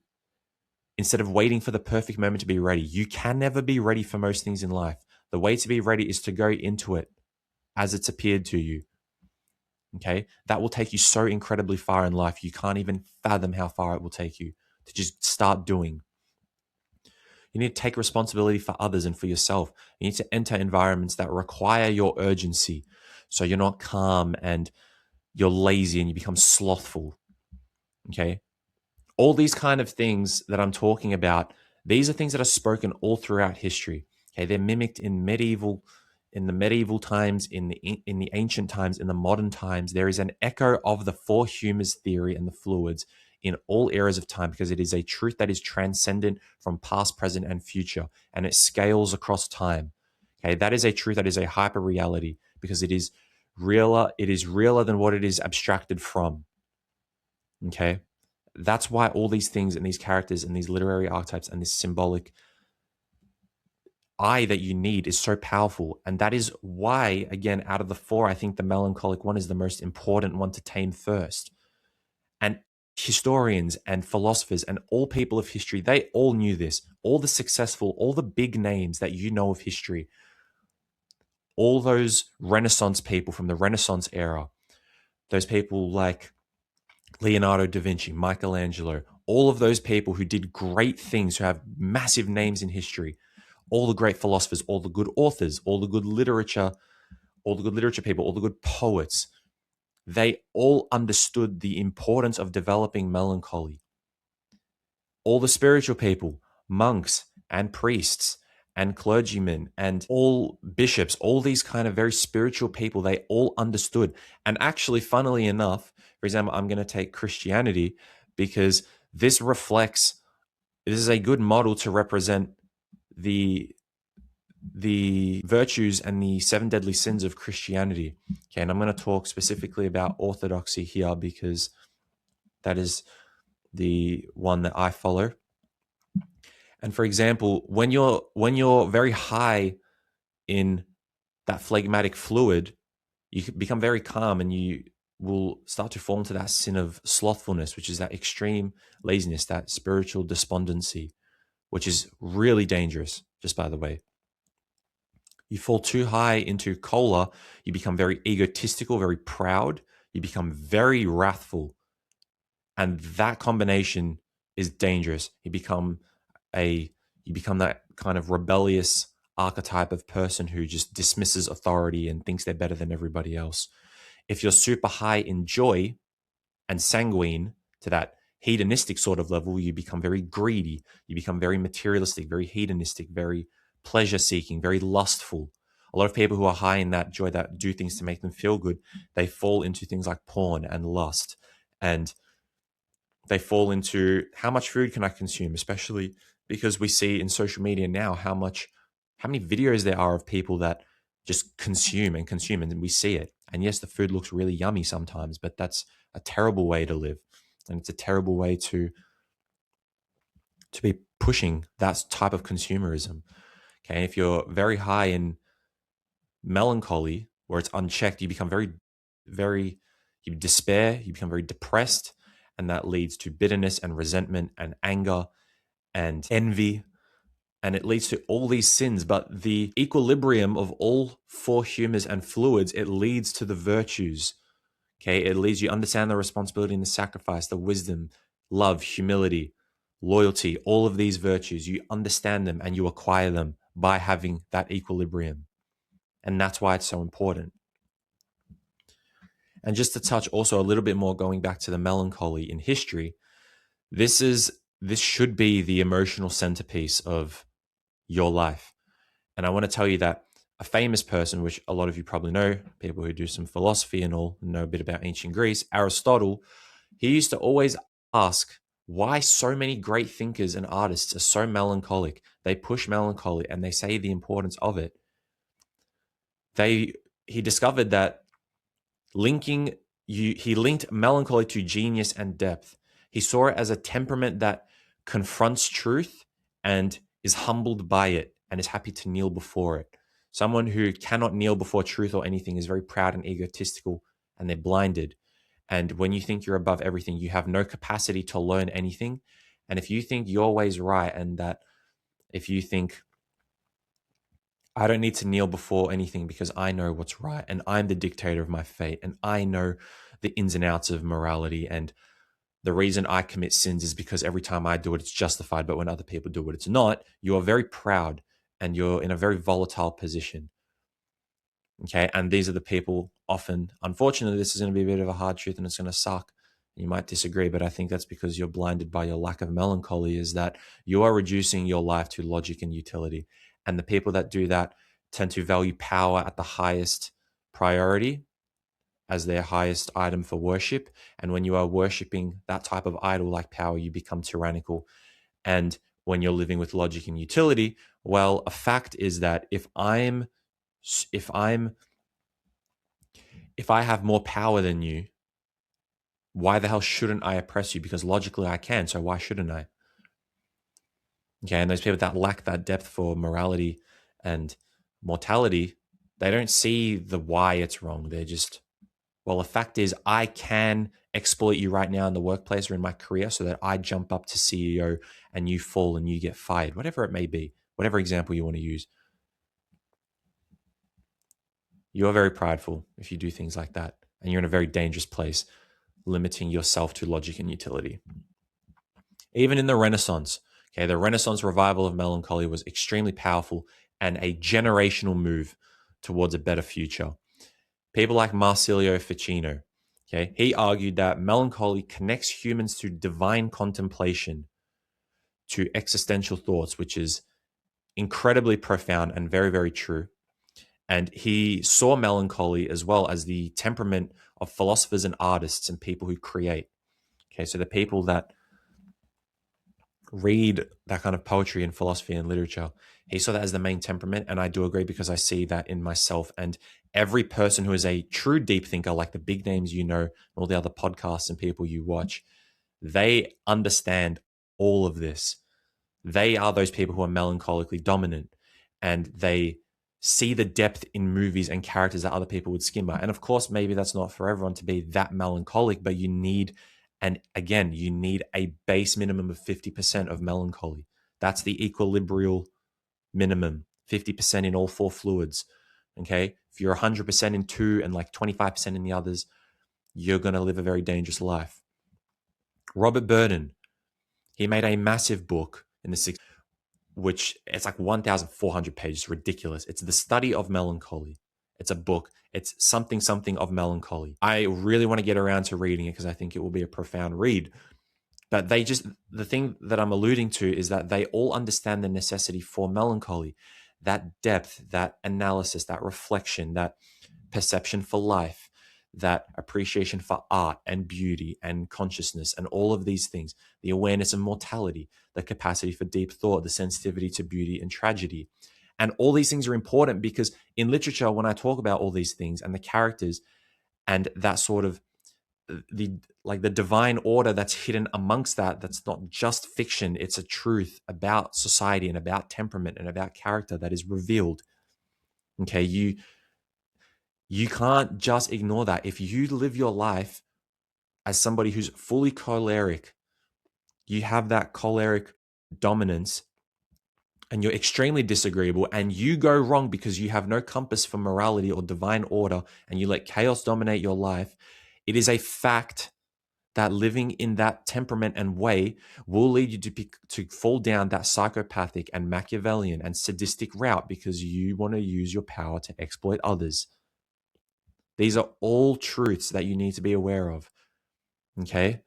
instead of waiting for the perfect moment to be ready. You can never be ready for most things in life. The way to be ready is to go into it as it's appeared to you. Okay. That will take you so incredibly far in life. You can't even fathom how far it will take you to just start doing. You need to take responsibility for others and for yourself. You need to enter environments that require your urgency. So you're not calm and you're lazy and you become slothful. Okay. All these kind of things that I'm talking about, these are things that are spoken all throughout history. Okay. They're mimicked in the medieval times, in the ancient times, in the modern times. There is an echo of the Four Humours theory and the fluids in all eras of time, because it is a truth that is transcendent from past, present, and future, and it scales across time. Okay, that is a truth that is a hyper reality, because it is realer. It is realer than what it is abstracted from. Okay, that's why all these things and these characters and these literary archetypes and this symbolic eye that you need is so powerful. And that is why, again, out of the four, I think the melancholic one is the most important one to tame first. And historians and philosophers and all people of history, they all knew this. All the successful, all the big names that you know of history, all those Renaissance people from the Renaissance era, those people like Leonardo da Vinci, Michelangelo, all of those people who did great things, who have massive names in history, all the great philosophers, all the good authors, all the good literature people, all the good poets, they all understood the importance of developing melancholy. All the spiritual people, monks and priests and clergymen and all bishops, all these kind of very spiritual people, they all understood. And actually, funnily enough, for example, I'm going to take Christianity, because this is a good model to represent the virtues and the seven deadly sins of Christianity. Okay, and I'm going to talk specifically about orthodoxy here, because that is the one that I follow. And for example, when you're very high in that phlegmatic fluid, you become very calm and you will start to fall into that sin of slothfulness, which is that extreme laziness, that spiritual despondency, which is really dangerous, just by the way. You fall too high into choler, you become very egotistical, very proud, you become very wrathful. And that combination is dangerous. You become that kind of rebellious archetype of person who just dismisses authority and thinks they're better than everybody else. If you're super high in joy and sanguine, to that hedonistic sort of level, you become very greedy. You become very materialistic, very hedonistic, very pleasure seeking, very lustful. A lot of people who are high in that joy, that do things to make them feel good, they fall into things like porn and lust and They fall into how much food can I consume, especially because we see in social media now how many videos there are of people that just consume and consume, and we see it. And yes, the food looks really yummy sometimes, but that's a terrible way to live. And it's a terrible way to be pushing that type of consumerism. Okay. If you're very high in melancholy, where it's unchecked, you become you despair, you become very depressed, and that leads to bitterness and resentment and anger and envy. And it leads to all these sins. But the equilibrium of all four humours and fluids, it leads to the virtues. Okay. It leads you understand the responsibility and the sacrifice, the wisdom, love, humility, loyalty, all of these virtues. You understand them and you acquire them by having that equilibrium. And that's why it's so important. And just to touch also a little bit more, going back to the melancholy in history, this should be the emotional centerpiece of your life. And I want to tell you that a famous person, which a lot of you probably know, people who do some philosophy and all know a bit about ancient Greece, Aristotle, he used to always ask why so many great thinkers and artists are so melancholic. They push melancholy and they say the importance of it. He discovered that he linked melancholy to genius and depth. He saw it as a temperament that confronts truth and is humbled by it and is happy to kneel before it. Someone who cannot kneel before truth or anything is very proud and egotistical, and they're blinded. And when you think you're above everything, you have no capacity to learn anything. And if you think your way's right, and that if you think I don't need to kneel before anything because I know what's right and I'm the dictator of my fate and I know the ins and outs of morality, and the reason I commit sins is because every time I do it, it's justified, but when other people do it, it's not. You are very proud and you're in a very volatile position. Okay. And these are the people often, unfortunately, this is going to be a bit of a hard truth and it's going to suck. You might disagree, but I think that's because you're blinded by your lack of melancholy, is that you are reducing your life to logic and utility. And the people that do that tend to value power at the highest priority as their highest item for worship. And when you are worshiping that type of idol like power, you become tyrannical. And when you're living with logic and utility, well, a fact is that if I have more power than you, why the hell shouldn't I oppress you? Because logically I can, so why shouldn't I? Okay, and those people that lack that depth for morality and mortality, they don't see the why it's wrong. They're just, well, the fact is I can exploit you right now in the workplace or in my career so that I jump up to CEO and you fall and you get fired, whatever it may be, whatever example you want to use. You are very prideful if you do things like that, and you're in a very dangerous place, limiting yourself to logic and utility. Even in the Renaissance, okay, the Renaissance revival of melancholy was extremely powerful and a generational move towards a better future. People like Marsilio Ficino, okay, he argued that melancholy connects humans to divine contemplation, to existential thoughts, which is incredibly profound and very, very true. And he saw melancholy as well as the temperament of philosophers and artists and people who create. Okay, so the people that read that kind of poetry and philosophy and literature, he saw that as the main temperament. And I do agree, because I see that in myself. And every person who is a true deep thinker, like the big names you know, and all the other podcasts and people you watch, they understand all of this. They are those people who are melancholically dominant, and they see the depth in movies and characters that other people would skim by. And of course, maybe that's not for everyone to be that melancholic, but you need, and again, you need a base minimum of 50% of melancholy. That's the equilibrial minimum, 50% in all four fluids. Okay. If you're 100% in two and like 25% in the others, you're going to live a very dangerous life. Robert Burden, he made a massive book in the 60s, which it's like 1,400 pages, ridiculous. It's the study of melancholy. It's a book. It's something of melancholy. I really want to get around to reading it because I think it will be a profound read. But the thing that I'm alluding to is that they all understand the necessity for melancholy, that depth, that analysis, that reflection, that perception for life, that appreciation for art and beauty and consciousness and all of these things, the awareness of mortality, the capacity for deep thought, the sensitivity to beauty and tragedy. And all these things are important because in literature, when I talk about all these things and the characters and that sort of the divine order that's hidden amongst that, that's not just fiction, it's a truth about society and about temperament and about character that is revealed. Okay, you can't just ignore that. If you live your life as somebody who's fully choleric, you have that choleric dominance and you're extremely disagreeable and you go wrong because you have no compass for morality or divine order and you let chaos dominate your life, it is a fact that living in that temperament and way will lead you to fall down that psychopathic and Machiavellian and sadistic route because you want to use your power to exploit others. These are all truths that you need to be aware of. Okay?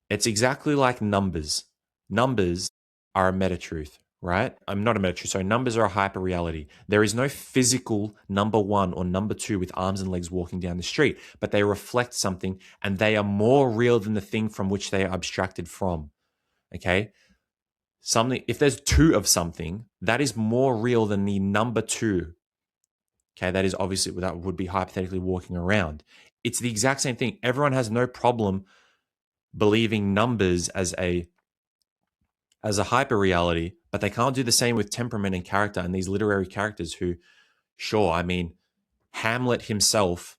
It's exactly like numbers. Numbers are a meta-truth, right? I'm not a meta-truth, so numbers are a hyper-reality. There is no physical number one or number two with arms and legs walking down the street, but they reflect something and they are more real than the thing from which they are abstracted from, okay? Something, if there's two of something, that is more real than the number two. Okay, that is obviously, that would be hypothetically walking around. It's the exact same thing. Everyone has no problem believing numbers as a hyper reality, but they can't do the same with temperament and character and these literary characters who, sure, I mean, Hamlet himself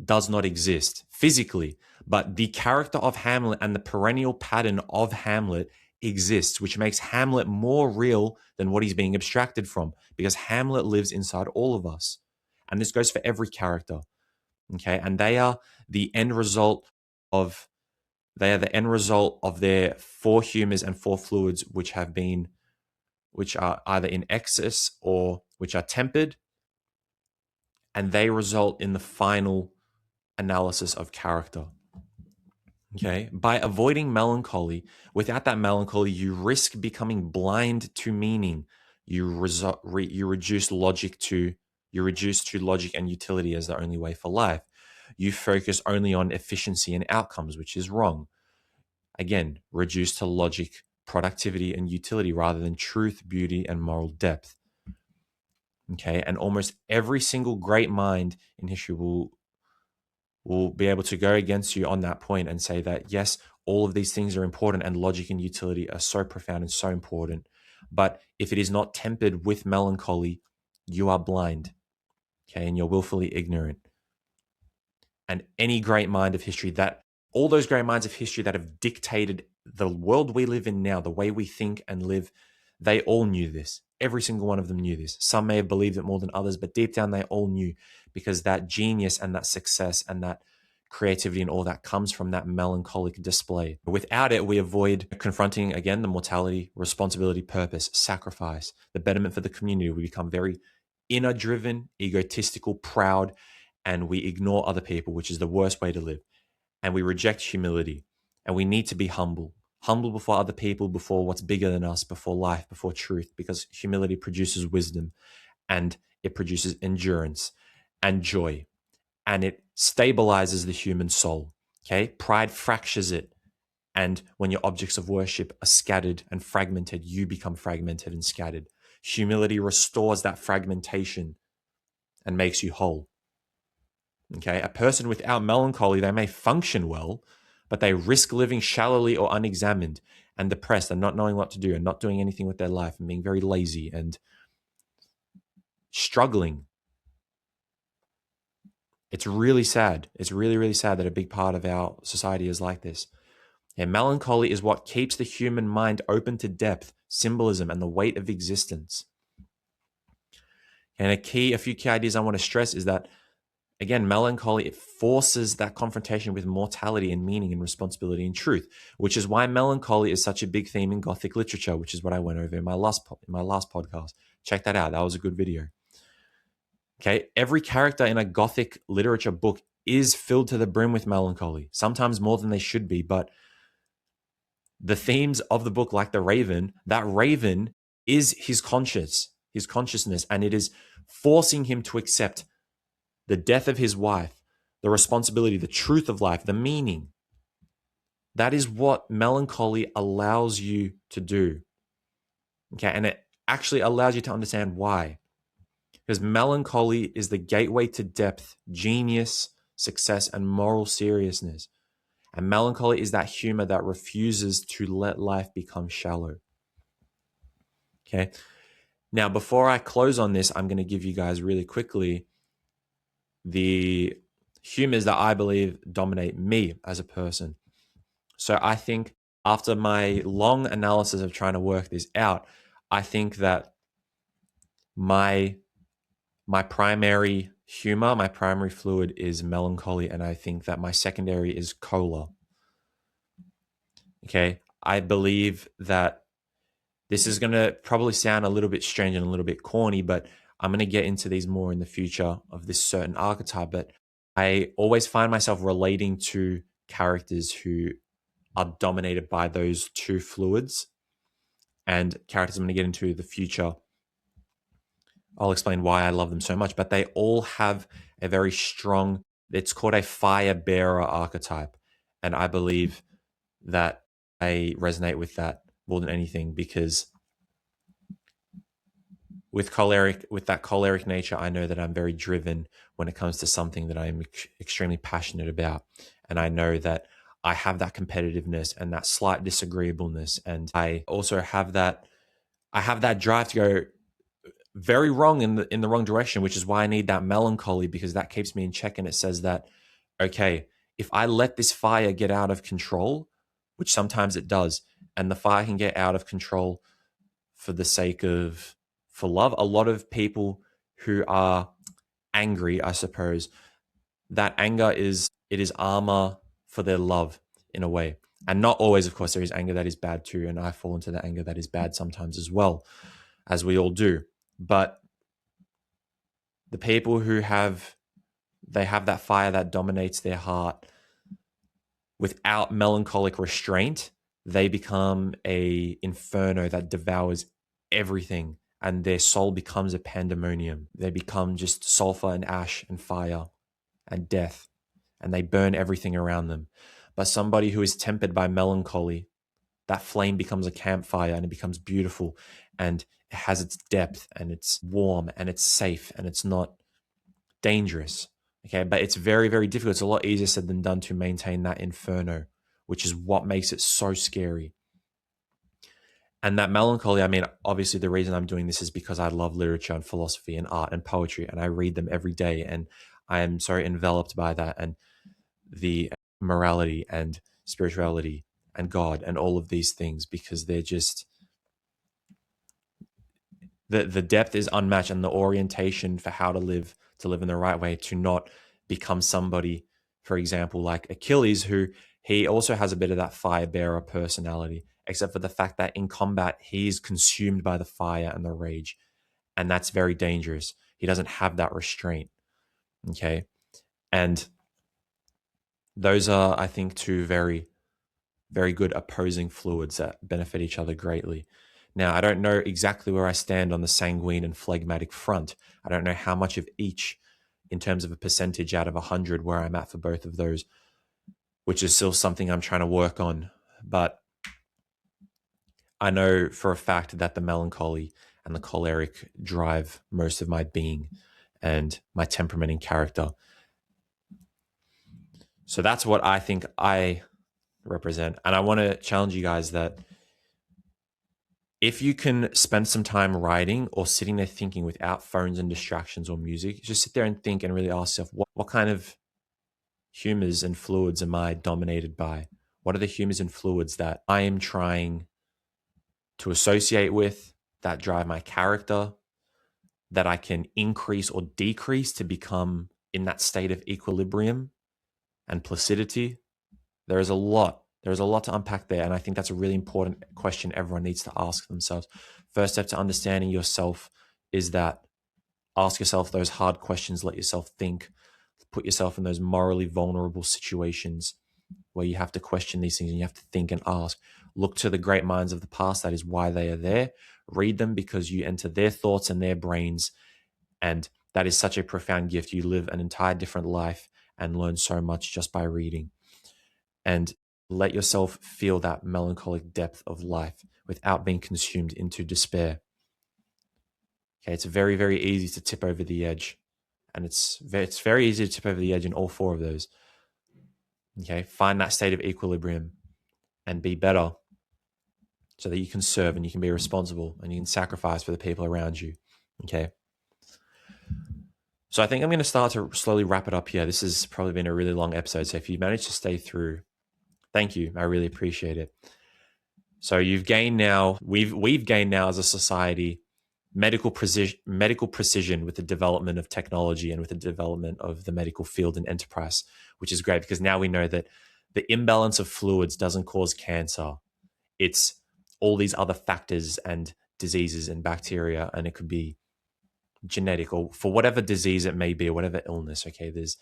does not exist physically, but the character of Hamlet and the perennial pattern of Hamlet exists, which makes Hamlet more real than what he's being abstracted from, because Hamlet lives inside all of us. And this goes for every character. Okay. And they are the end result of their four humours and four fluids, which are either in excess or which are tempered, and they result in the final analysis of character. Okay, by avoiding melancholy, without that melancholy, you risk becoming blind to meaning. You reduce to logic and utility as the only way for life. You focus only on efficiency and outcomes, which is wrong. Again, reduced to logic, productivity, and utility rather than truth, beauty, and moral depth. Okay, and almost every single great mind in history will be able to go against you on that point and say that, yes, all of these things are important and logic and utility are so profound and so important. But if it is not tempered with melancholy, you are blind, okay, and you're willfully ignorant. And any great mind of history, all those great minds of history that have dictated the world we live in now, the way we think and live, they all knew this. Every single one of them knew this. Some may have believed it more than others, but deep down they all knew, because that genius and that success and that creativity and all that comes from that melancholic display. Without it, we avoid confronting, again, the mortality, responsibility, purpose, sacrifice, the betterment for the community. We become very inner-driven, egotistical, proud, and we ignore other people, which is the worst way to live. And we reject humility, and we need to be humble before other people, before what's bigger than us, before life, before truth, because humility produces wisdom and it produces endurance and joy, and it stabilizes the human soul. Okay, pride fractures it, and when your objects of worship are scattered and fragmented, you become fragmented and scattered. Humility restores that fragmentation and makes you whole. Okay, a person without melancholy, they may function well, but they risk living shallowly or unexamined and depressed and not knowing what to do and not doing anything with their life and being very lazy and struggling. It's really sad. It's really, really sad that a big part of our society is like this. And melancholy is what keeps the human mind open to depth, symbolism, and the weight of existence. And a few key ideas I want to stress is that, again, melancholy, it forces that confrontation with mortality and meaning and responsibility and truth, which is why melancholy is such a big theme in Gothic literature, which is what I went over in my last podcast. Check that out. That was a good video. Okay, every character in a Gothic literature book is filled to the brim with melancholy, sometimes more than they should be, but the themes of the book, like the Raven, that Raven is his consciousness, and it is forcing him to accept the death of his wife, the responsibility, the truth of life, the meaning. That is what melancholy allows you to do. Okay, and it actually allows you to understand why. Because melancholy is the gateway to depth, genius, success, and moral seriousness. And melancholy is that humor that refuses to let life become shallow. Okay. Now, before I close on this, I'm going to give you guys really quickly the humors that I believe dominate me as a person. So I think after my long analysis of trying to work this out, I think that my primary humor, my primary fluid is melancholy, and I think that my secondary is choler. Okay. I believe that this is going to probably sound a little bit strange and a little bit corny, but I'm going to get into these more in the future of this certain archetype. But I always find myself relating to characters who are dominated by those two fluids, and characters I'm going to get into the future. I'll explain why I love them so much, but they all have a very strong, it's called a fire bearer archetype. And I believe that I resonate with that more than anything, because with that choleric nature, I know that I'm very driven when it comes to something that I'm extremely passionate about. And I know that I have that competitiveness and that slight disagreeableness. And I also have that, drive to go very wrong in the wrong direction, which is why I need that melancholy, because that keeps me in check. And it says that, okay, if I let this fire get out of control, which sometimes it does, and the fire can get out of control for the sake of, for love. A lot of people who are angry, I suppose, that anger is armor for their love in a way. And not always, of course, there is anger that is bad too. And I fall into the anger that is bad sometimes as well, as we all do. But the people who have that fire that dominates their heart without melancholic restraint, they become a inferno that devours everything, and their soul becomes a pandemonium. They become just sulfur and ash and fire and death, and they burn everything around them. But somebody who is tempered by melancholy, that flame becomes a campfire, and it becomes beautiful, and it has its depth, and it's warm, and it's safe, and it's not dangerous. Okay, but it's very, very difficult. It's a lot easier said than done to maintain that inferno, which is what makes it so scary. And that melancholy, I mean, obviously the reason I'm doing this is because I love literature and philosophy and art and poetry, and I read them every day, and I am so enveloped by that, and the morality and spirituality and God and all of these things, because they're just, the depth is unmatched, and the orientation for how to live in the right way, to not become somebody, for example, like Achilles, who he also has a bit of that fire bearer personality, except for the fact that in combat, he's consumed by the fire and the rage. And that's very dangerous. He doesn't have that restraint. Okay. And those are, I think, two very, very good opposing fluids that benefit each other greatly. Now, I don't know exactly where I stand on the sanguine and phlegmatic front. I don't know how much of each in terms of a percentage out of 100 where I'm at for both of those, which is still something I'm trying to work on. But I know for a fact that the melancholy and the choleric drive most of my being and my temperament and character. So that's what I think I represent. And I want to challenge you guys that if you can spend some time writing or sitting there thinking without phones and distractions or music, just sit there and think and really ask yourself, what kind of humors and fluids am I dominated by? What are the humors and fluids that I am trying to associate with, that drive my character, that I can increase or decrease to become in that state of equilibrium and placidity? There is a lot. There's a lot to unpack there. And I think that's a really important question everyone needs to ask themselves. First step to understanding yourself is that ask yourself those hard questions, let yourself think, put yourself in those morally vulnerable situations where you have to question these things and you have to think and ask. Look to the great minds of the past. That is why they are there. Read them because you enter their thoughts and their brains, and That is such a profound gift. You live an entire different life and learn so much just by reading. And let yourself feel that melancholic depth of life without being consumed into despair. Okay, it's very, very easy to tip over the edge. And it's very easy to tip over the edge in all four of those. Okay, find that state of equilibrium and be better so that you can serve and you can be responsible and you can sacrifice for the people around you. Okay. So I think I'm going to start to slowly wrap it up here. This has probably been a really long episode. So if you managed to stay through, thank you. I really appreciate it. So you've gained now, we've gained now as a society medical precision with the development of technology and with the development of the medical field and enterprise, which is great because now we know that the imbalance of fluids doesn't cause cancer. It's all these other factors and diseases and bacteria, and it could be genetic or for whatever disease it may be or whatever illness. Okay, there's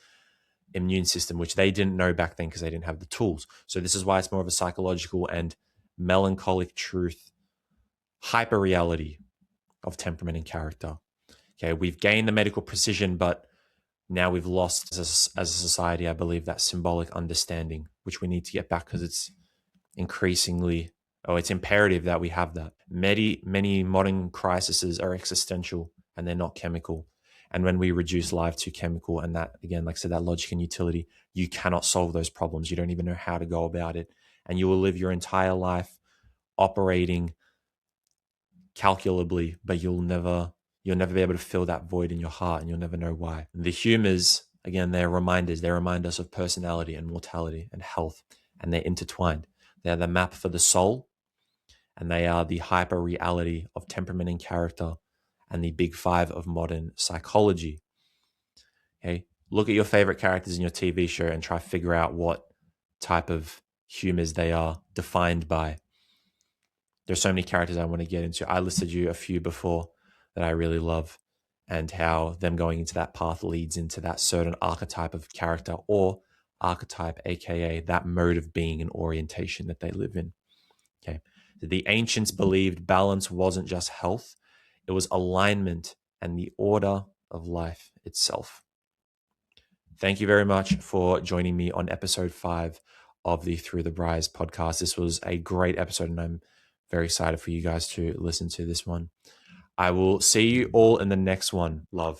immune system, which they didn't know back then because they didn't have the tools. So this is why it's more of a psychological and melancholic truth, hyperreality of temperament and character. Okay, we've gained the medical precision, but now we've lost as a society, I believe, that symbolic understanding, which we need to get back because it's increasingly, it's imperative that we have that. Many modern crises are existential and they're not chemical. And when we reduce life to chemical and that, again, like I said, that logic and utility, you cannot solve those problems. You don't even know how to go about it. And you will live your entire life operating calculably, but you'll never be able to fill that void in your heart and you'll never know why. And the humours, again, they're reminders. They remind us of personality and mortality and health, and they're intertwined. They're the map for the soul, and they are the hyper reality of temperament and character and the big five of modern psychology. Okay, look at your favorite characters in your TV show and try to figure out what type of humours they are defined by. There's so many characters I want to get into. I listed you a few before that I really love, and how them going into that path leads into that certain archetype of character or archetype, aka that mode of being and orientation that they live in. Okay. The ancients believed balance wasn't just health, it was alignment and the order of life itself. Thank you very much for joining me on episode 5 of the Through the Briars podcast. This was a great episode, and I'm very excited for you guys to listen to this one. I will see you all in the next one. Love.